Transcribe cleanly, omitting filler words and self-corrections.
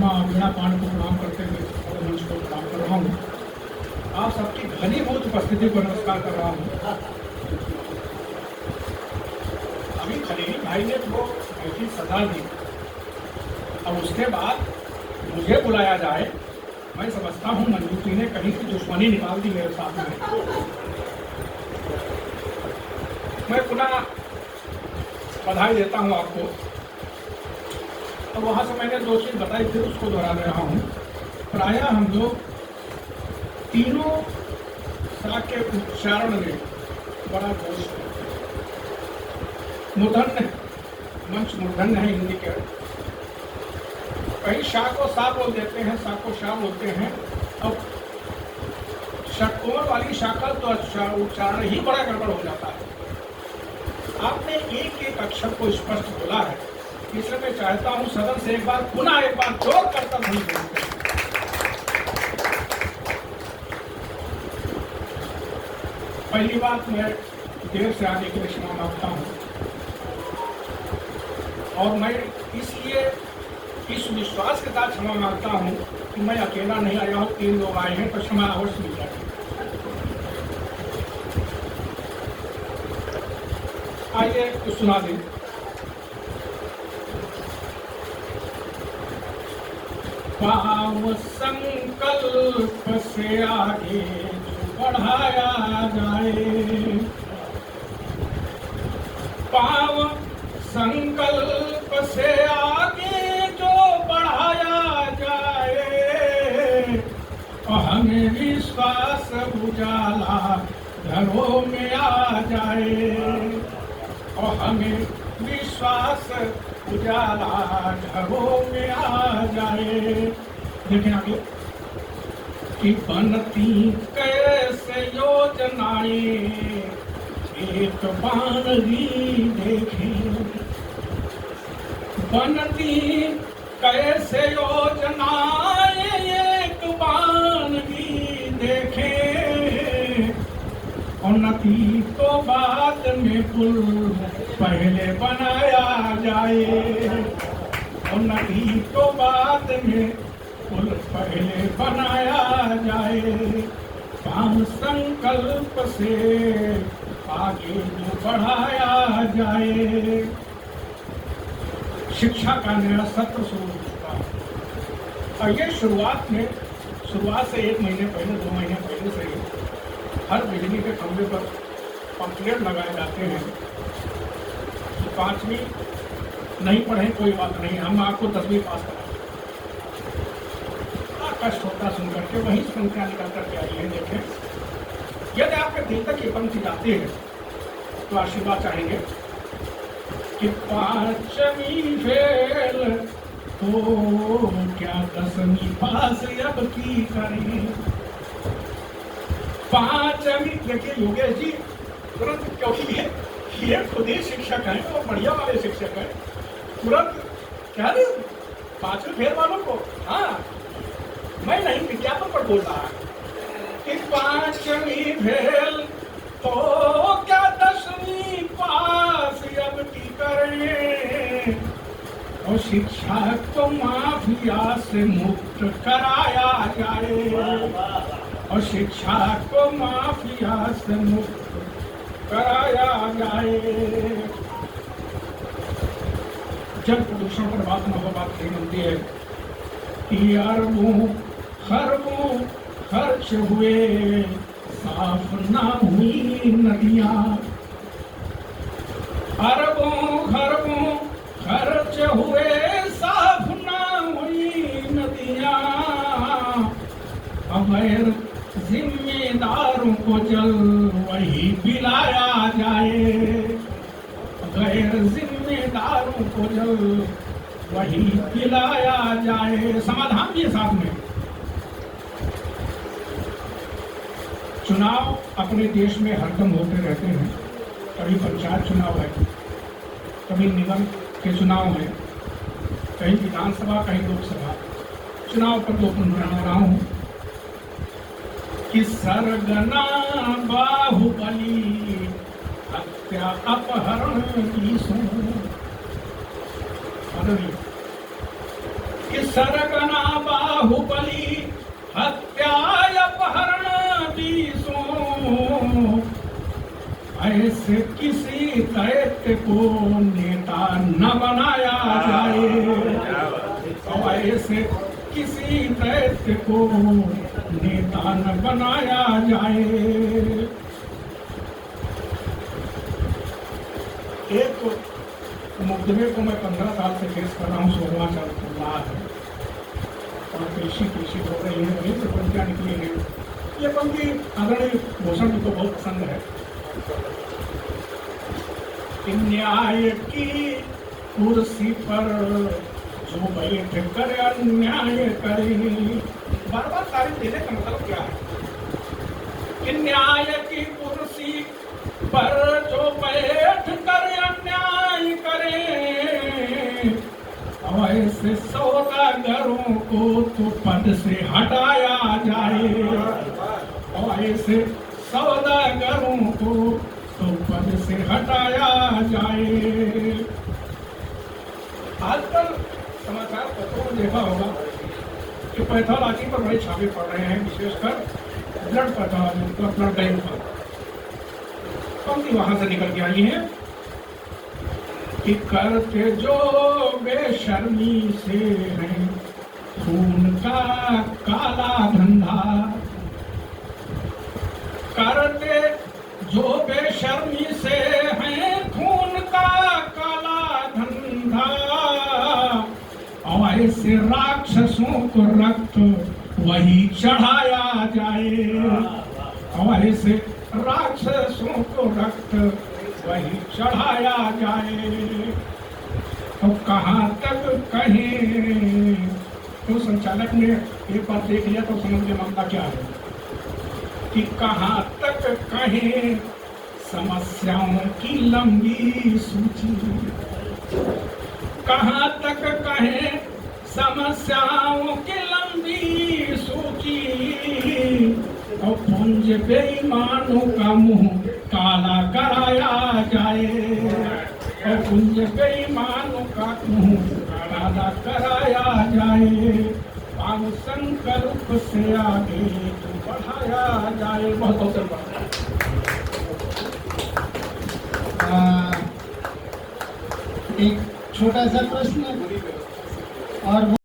माँ वीणा पांडे को प्रणाम करते हुए मंच को प्रणाम कर रहा हूँ। आप सबकी घनीभूत उपस्थिति को नमस्कार कर रहा हूँ। अभी खलीली भाई ने तो ऐसी सजा दी, अब उसके बाद मुझे बुलाया जाए, मैं समझता हूँ मंजू जी ने कहीं की दुश्मनी निकाल दी मेरे साथ में। मैं पुनः बधाई देता हूँ आपको। तो वहाँ से मैंने दो चीज़ बताई थी, उसको दोहरा रहा हूँ। प्रायः हम लोग तीनों सा के उच्चारण में बड़ा दोष है। मूर्धन्य मंच मूर्धन्य है हिंदी के, कहीं शा को सा बोल देते हैं, सा को शा बोलते हैं। अब षटकोण वाली शाखा तो उच्चारण ही बड़ा गड़बड़ हो जाता है। आपने एक एक अक्षर को स्पष्ट बोला है, इसलिए मैं चाहता हूं सदन से एक बार जोर करता नहीं बोलते। पहली बात, मैं देर से आने के लिए क्षमा मांगता हूं, और मैं इसलिए इस विश्वास के साथ क्षमा मांगता हूं कि मैं अकेला नहीं आया हूं, 3 लोग आए हैं, तो क्षमा अवश्य मिल जाएगी। आइए तो सुना दें। पाव संकल्प से आगे जो बढ़ाया जाए, पाव संकल्प से आगे जो बढ़ाया जाए, और हमें विश्वास उजाला घरों में आ जाए, और हमें विश्वास उजाला घरों में आ जाए। देखें आगे कि बनती कैसे योजनाएं एक बानगी देखें, बनती कैसे योजनाएं एक बानगी देखें, उन्नति तो बाद में पुल पहले बनाया जाए, उन्नति तो बाद में पुल पहले बनाया जाए, काम संकल्प से आगे जो बढ़ाया जाए। शिक्षा का नया सत्र शुरू हो चुका है, और ये शुरुआत से 1 महीने पहले 2 महीने पहले से ही हर बिजली के खंभे पर पंपलेट लगाए जाते हैं कि 5वीं नहीं पढ़े कोई बात नहीं, हम आपको 10वीं पास करा। कष्ट होता सुन करके वही संख्या निकल करके आई है। देखें, यदि आपके दिल तक ये पंक्ति जाती है तो आशीर्वाद चाहेंगे कि 5वीं फेल तो क्या 10वीं पास अब की करें। 5वीं, देखिए योगेश जी तुरंत, क्योंकि ये खुद ही शिक्षक हैं और बढ़िया वाले शिक्षक हैं, तुरंत क्या नहीं 5वीं फेल वालों को, हाँ मैं नहीं विज्ञापन पर बोल रहा कि 5वीं फेल तो क्या 10वीं पास अब की करें, और शिक्षा को माफिया से मुक्त कराया जाए, और शिक्षा को माफिया से मुक्त कराया जाए। जल प्रदूषण पर बात न हो, बात नहीं बनती है कि अरबों खरबों खर्च हुए साफ ना हुई नदियाँ, अरबों खरबों खर्च हुए साफ ना हुई नदियाँ, अगर जिम्मेदारों को जल वही पिलाया जाए, गैर जिम्मेदारों को जल वही पिलाया जाए। समाधान के साथ में चुनाव अपने देश में हरदम होते रहते हैं, कभी पंचायत चुनाव है, कभी निगम के चुनाव है, कहीं विधानसभा कहीं लोकसभा चुनाव पर दोहरा रहा हूँ कि सरगना बाहुबली हत्या अपहरण की सुन, कि सरगना बाहुबली हत्या अपहरण बीसों, ऐसे किसी दैत्य को नेता न बनाया जाए, और ऐसे किसी दैत्य को नेता न बनाया जाए। एक मुकदमे को मैं 15 साल से फेस कर रहा हूँ, 16वां चल रहा है और कृषि हो रही है, वहीं से पंक्तियाँ निकली हैं। ये पंक्ति आदरणीय भूषण जी को बहुत पसंद है कि न्याय की कुर्सी पर जो बैठ कर अन्याय करे। बार बार तारीफ देने का मतलब क्या है कि न्याय की कुर्सी पर जो बैठ कर अन्याय करे, ऐसे सौदागरों को तो पद से हटाया जाए, और ऐसे सौदागरों को तो पद से हटाया जाए। आजकल समाचार पत्रों में देखा होगा कि पैथोलॉजी पर बड़े छापे पड़ रहे हैं, विशेषकर ब्लड पैथोलॉजी पर, ब्लड बैंक पर। पंक्ति वहां से निकल के आई है कि करते जो बेशर्मी से है खून का काला धंधा, करते जो बेशर्मी से है खून का काला धंधा, और ऐसे राक्षसों को रक्त वही चढ़ाया जाए, और ऐसे राक्षसों को रक्त वही चढ़ाया जाए। तो कहाँ तक कहें, तो संचालक ने एक बार देख लिया तो समझ गया मामला क्या है कि कहाँ तक कहें समस्याओं की लंबी सूची, कहाँ तक कहें समस्याओं की लंबी सूची, और पुंज बेईमानों का मुंह काला कराया जाए, और पुंज बेईमानों का मुंह काला कराया जाए, पान संकल्प से आगे तो बढ़ाया जाए। बहुत बहुत धन्यवाद। एक छोटा सा प्रश्न और